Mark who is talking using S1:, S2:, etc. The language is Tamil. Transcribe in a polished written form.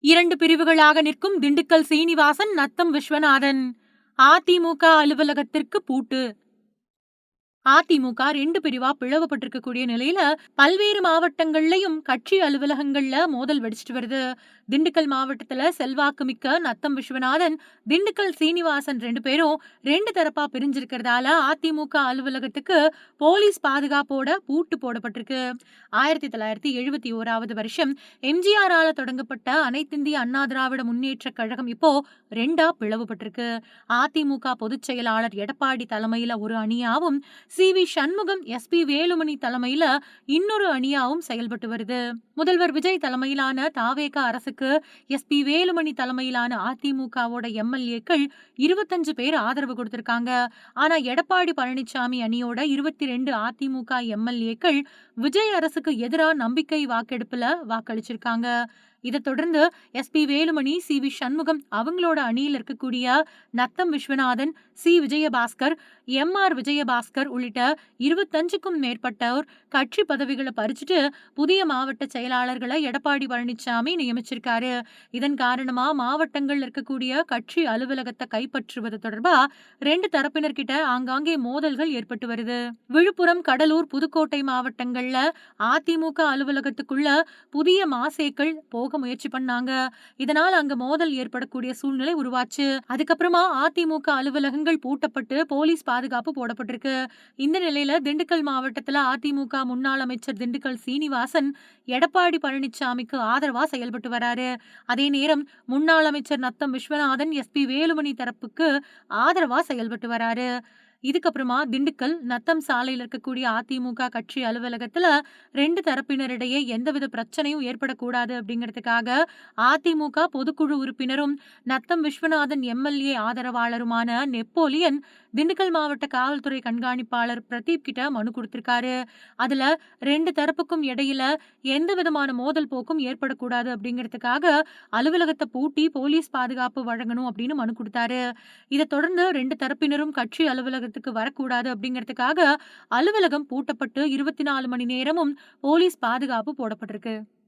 S1: 2 பிரிவுகளாக நிற்கும் திண்டுக்கல் சீனிவாசன், நத்தம் விஸ்வநாதன். அதிமுக அலுவலகத்திற்கு பூட்டு. அதிமுக 2 பிரிவா பிளவுபட்டிருக்கக்கூடிய நிலையில பல்வேறு மாவட்டங்கள்லயும் கட்சி அலுவலகங்கள்ல மோதல் வெடிச்சிட்டு வருது. திண்டுக்கல் மாவட்டத்துல செல்வாக்கு மிக்க நத்தம் விஸ்வநாதன், திண்டுக்கல் சீனிவாசன் 2 பேரும் 2 தரப்பா பிரிஞ்சிருக்கிறதால அதிமுக அலுவலகத்துக்கு போலீஸ் பாதுகாப்போட பூட்டு போடப்பட்டிருக்கு. 1971வது வருஷம் எம்ஜிஆரால தொடங்கப்பட்ட அனைத்திந்திய அண்ணா திராவிட முன்னேற்ற கழகம் இப்போ 2ஆ பிளவுபட்டிருக்கு. அதிமுக பொதுச் செயலாளர் எடப்பாடி தலைமையில ஒரு அணியாவும், சி.வி. சண்முகம், எஸ்.பி. வேலுமணி தலைமையில இன்னொரு அணியாவும் செயல்பட்டு வருது. முதல்வர் விஜய் தலைமையிலான தாவேக அரசுக்கு எஸ்.பி. வேலுமணி தலைமையிலான அதிமுகவோட எம்.எல்.ஏக்கள் 25 பேர் ஆதரவு கொடுத்திருக்காங்க. ஆனா எடப்பாடி பழனிசாமி அணியோட 22 அதிமுக எம்.எல்.ஏக்கள் விஜய் அரசுக்கு எதிரா நம்பிக்கை வாக்கெடுப்புல வாக்களிச்சிருக்காங்க. இதை தொடர்ந்து எஸ்.பி. வேலுமணி, சி.வி. சண்முகம் அவங்களோட அணியில் இருக்கக்கூடிய நத்தம் விஸ்வநாதன், சி. விஜயபாஸ்கர், எம்.ஆர். விஜயபாஸ்கர் உள்ளிட்ட 25க்கும் மேற்பட்டோர் கட்சி பதவிகளை பறிச்சுட்டு புதிய மாவட்ட செயலாளர்களை எடப்பாடி பழனிசாமி நியமிச்சிருக்காரு. இதன் காரணமா மாவட்டங்கள் இருக்கக்கூடிய கட்சி அலுவலகத்தை கைப்பற்றுவது தொடர்பா 2 தரப்பினர்கிட்ட ஆங்காங்கே மோதல்கள் ஏற்பட்டு வருது. விழுப்புரம், கடலூர், புதுக்கோட்டை மாவட்டங்கள்ல அதிமுக அலுவலகத்துக்குள்ள புதிய மாசேக்கள் போக முயற்சி பண்ணாங்க. இதனால அங்க மோதல் ஏற்படக்கூடிய சூழ்நிலை உருவாச்சு. அதுக்கப்புறமா அதிமுக அலுவலகங்கள் பூட்டப்பட்டு போலீஸ் பாதுகாப்பு போடப்பட்டிருக்கு. இந்த நிலையில திண்டுக்கல் மாவட்டத்துல அதிமுக முன்னாள் அமைச்சர் திண்டுக்கல் சீனிவாசன் எடப்பாடி பழனிசாமிக்கு ஆதரவா செயல்பட்டு வராரு. அதே நேரம் முன்னாள் அமைச்சர் நத்தம் விஸ்வநாதன், எஸ்.பி. வேலுமணி தரப்புக்கு ஆதரவா செயல்பட்டு வராரு. இதுக்கப்புறமா திண்டுக்கல் நத்தம் சாலையில் இருக்கக்கூடிய அதிமுக கட்சி அலுவலகத்துல 2 தரப்பினரிடையே எந்தவித பிரச்சனையும் ஏற்படக்கூடாது அப்படிங்கிறதுக்காக அதிமுக பொதுக்குழு உறுப்பினரும் நத்தம் விஸ்வநாதன் எம்.எல்.ஏ ஆதரவாளருமான நெப்போலியன் திண்டுக்கல் மாவட்ட காவல்துறை கண்காணிப்பாளர் பிரதீப் கிட்ட மனு கொடுத்திருக்காரு. அதுல 2 தரப்புக்கும் இடையில எந்த விதமான மோதல் போக்கும் ஏற்படக்கூடாது அப்படிங்கிறதுக்காக அலுவலகத்தை பூட்டி போலீஸ் பாதுகாப்பு வழங்கணும் அப்படின்னு மனு கொடுத்தாரு. இதை தொடர்ந்து 2 தரப்பினரும் கட்சி அலுவலகத்துக்கு வரக்கூடாது அப்படிங்கிறதுக்காக அலுவலகம் பூட்டப்பட்டு 24 மணி நேரமும் போலீஸ் பாதுகாப்பு போடப்பட்டிருக்கு.